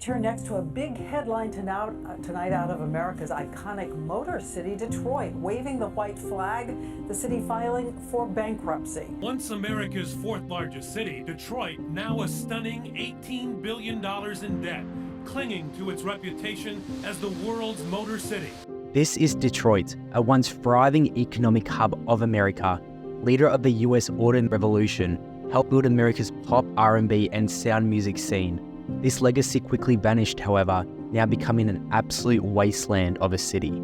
turn next to a big headline tonight out of America's iconic motor city, Detroit, waving the white flag, the city filing for bankruptcy. Once America's fourth largest city, Detroit, now a stunning $18 billion in debt, clinging to its reputation as the world's motor city. This is Detroit, a once thriving economic hub of America, leader of the US auto revolution, helped build America's pop, R&B, and sound music scene. This legacy quickly vanished, however, now becoming an absolute wasteland of a city.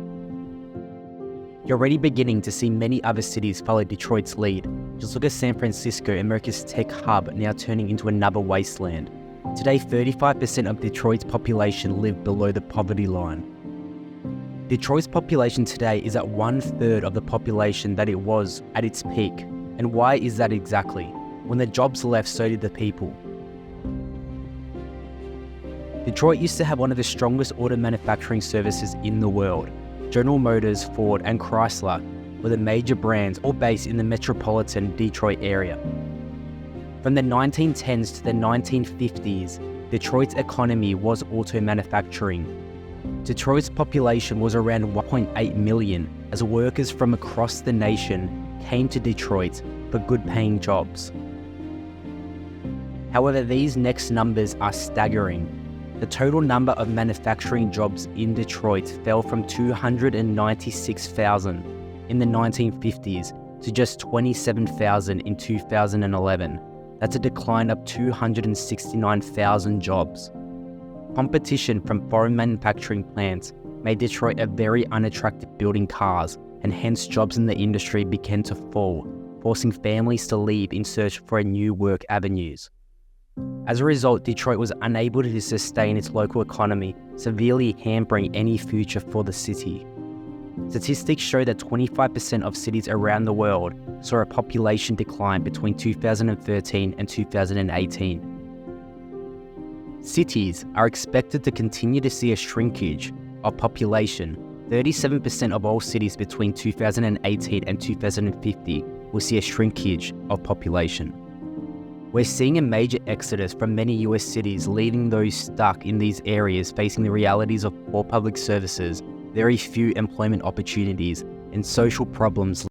You're already beginning to see many other cities follow Detroit's lead. Just look at San Francisco, America's tech hub, now turning into another wasteland. Today, 35% of Detroit's population live below the poverty line. Detroit's population today is at 1/3 of the population that it was at its peak. And why is that exactly? When the jobs left, so did the people. Detroit used to have one of the strongest auto manufacturing services in the world. General Motors, Ford, and Chrysler were the major brands, all based in the metropolitan Detroit area. From the 1910s to the 1950s, Detroit's economy was auto manufacturing. Detroit's population was around 1.8 million as workers from across the nation came to Detroit for good-paying jobs. However, these next numbers are staggering. The total number of manufacturing jobs in Detroit fell from 296,000 in the 1950s to just 27,000 in 2011. That's a decline of 269,000 jobs. Competition from foreign manufacturing plants made Detroit a very unattractive building cars, and hence jobs in the industry began to fall, forcing families to leave in search for new work avenues. As a result, Detroit was unable to sustain its local economy, severely hampering any future for the city. Statistics show that 25% of cities around the world saw a population decline between 2013 and 2018. Cities are expected to continue to see a shrinkage of population. 37% of all cities between 2018 and 2050 will see a shrinkage of population. We're seeing a major exodus from many US cities, leaving those stuck in these areas facing the realities of poor public services, very few employment opportunities, and social problems.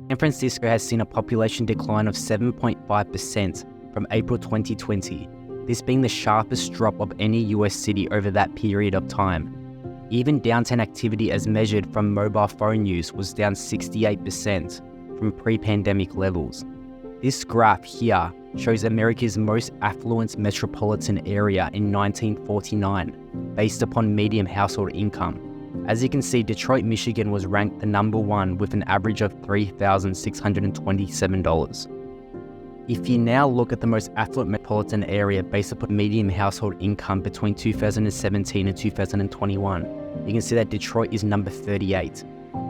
San Francisco has seen a population decline of 7.5% from April 2020, this being the sharpest drop of any US city over that period of time. Even downtown activity as measured from mobile phone use was down 68% from pre-pandemic levels. This graph here shows America's most affluent metropolitan area in 1949, based upon median household income. As you can see, Detroit, Michigan was ranked the number one with an average of $3,627. If you now look at the most affluent metropolitan area based upon median household income between 2017 and 2021, you can see that Detroit is number 38.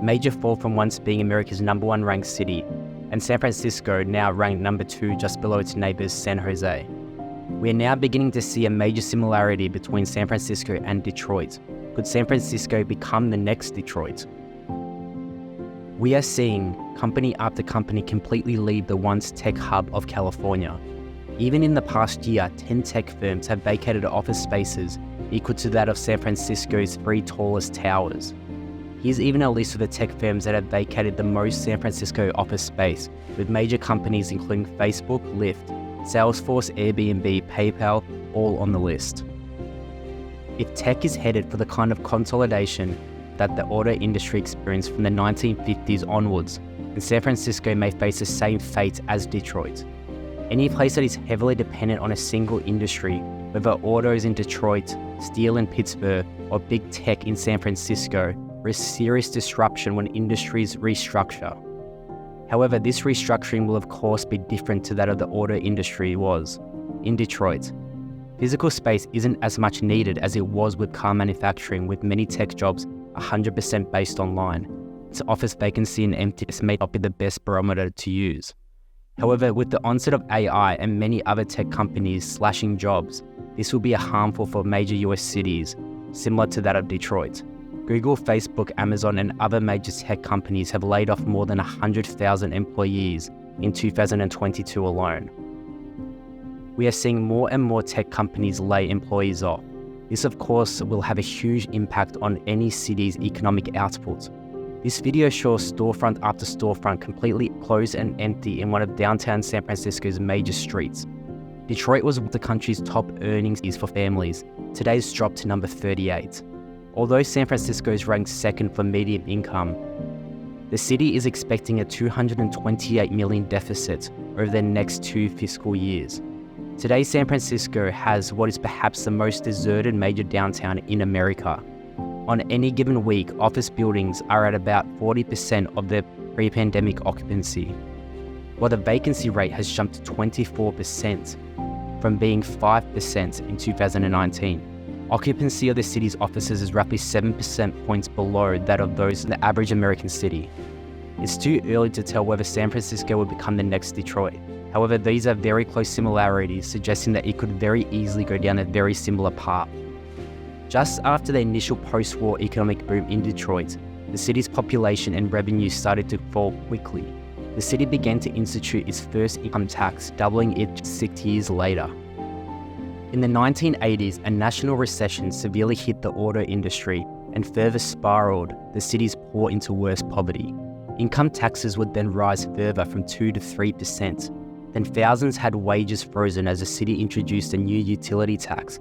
Major fall from once being America's number one ranked city, and San Francisco now ranked number 2 just below its neighbors San Jose. We are now beginning to see a major similarity between San Francisco and Detroit. Could San Francisco become the next Detroit? We are seeing company after company completely leave the once tech hub of California. Even in the past year, 10 tech firms have vacated office spaces equal to that of San Francisco's 3 tallest towers. Here's even a list of the tech firms that have vacated the most San Francisco office space, with major companies including Facebook, Lyft, Salesforce, Airbnb, PayPal, all on the list. If tech is headed for the kind of consolidation that the auto industry experienced from the 1950s onwards, then San Francisco may face the same fate as Detroit. Any place that is heavily dependent on a single industry, whether autos in Detroit, steel in Pittsburgh, or big tech in San Francisco, risk serious disruption when industries restructure. However, this restructuring will of course be different to that of the auto industry was. In Detroit, physical space isn't as much needed as it was with car manufacturing, with many tech jobs 100% based online. Its office vacancy and emptiness may not be the best barometer to use. However, with the onset of AI and many other tech companies slashing jobs, this will be harmful for major US cities, similar to that of Detroit. Google, Facebook, Amazon, and other major tech companies have laid off more than 100,000 employees in 2022 alone. We are seeing more and more tech companies lay employees off. This of course will have a huge impact on any city's economic output. This video shows storefront after storefront completely closed and empty in one of downtown San Francisco's major streets. Detroit was one of the country's top earnings for families. Today's dropped to number 38. Although San Francisco is ranked second for median income, the city is expecting a $228 million deficit over the next 2 fiscal years. Today, San Francisco has what is perhaps the most deserted major downtown in America. On any given week, office buildings are at about 40% of their pre-pandemic occupancy, while the vacancy rate has jumped to 24% from being 5% in 2019. Occupancy of the city's offices is roughly 7% points below that of those in the average American city. It's too early to tell whether San Francisco will become the next Detroit. However, these are very close similarities, suggesting that it could very easily go down a very similar path. Just after the initial post-war economic boom in Detroit, the city's population and revenue started to fall quickly. The city began to institute its first income tax, doubling it 6 years later. In the 1980s, a national recession severely hit the auto industry and further spiraled the city's poor into worse poverty. Income taxes would then rise further from 2 to 3%. Then thousands had wages frozen as the city introduced a new utility tax,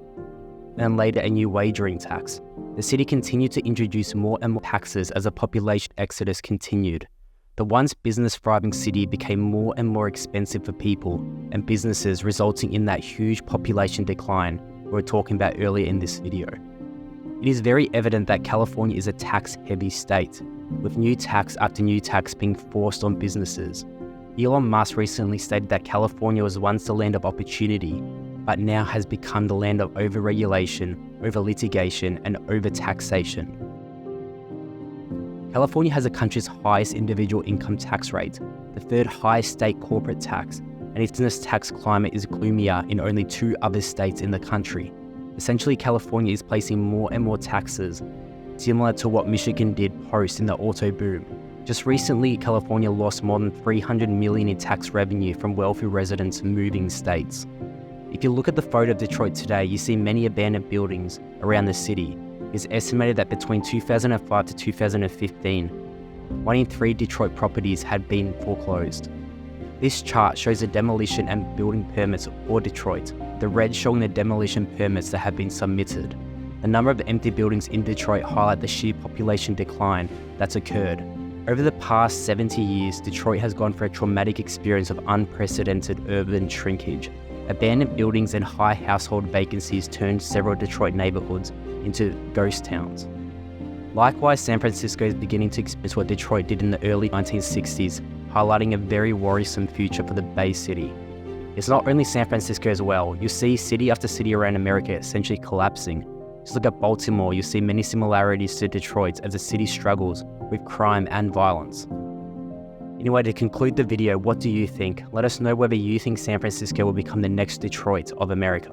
and later a new wagering tax. The city continued to introduce more and more taxes as a population exodus continued. The once business-thriving city became more and more expensive for people and businesses, resulting in that huge population decline we were talking about earlier in this video. It is very evident that California is a tax-heavy state, with new tax after new tax being forced on businesses. Elon Musk recently stated that California was once the land of opportunity, but now has become the land of over-regulation, over-litigation, and over-taxation. California has the country's highest individual income tax rate, the third highest state corporate tax, and its business tax climate is gloomier in only 2 other states in the country. Essentially, California is placing more and more taxes, similar to what Michigan did post in the auto boom. Just recently, California lost more than $300 million in tax revenue from wealthy residents moving states. If you look at the photo of Detroit today, you see many abandoned buildings around the city. It's estimated that between 2005 to 2015, 1 in 3 Detroit properties had been foreclosed. This chart shows the demolition and building permits for Detroit, the red showing the demolition permits that have been submitted. The number of empty buildings in Detroit highlight the sheer population decline that's occurred. Over the past 70 years, Detroit has gone through a traumatic experience of unprecedented urban shrinkage. Abandoned buildings and high household vacancies turned several Detroit neighborhoods into ghost towns. Likewise, San Francisco is beginning to experience what Detroit did in the early 1960s, highlighting a very worrisome future for the Bay City. It's not only San Francisco as well. You see city after city around America essentially collapsing. Just look at Baltimore, you see many similarities to Detroit as the city struggles with crime and violence. Anyway, to conclude the video, what do you think? Let us know whether you think San Francisco will become the next Detroit of America.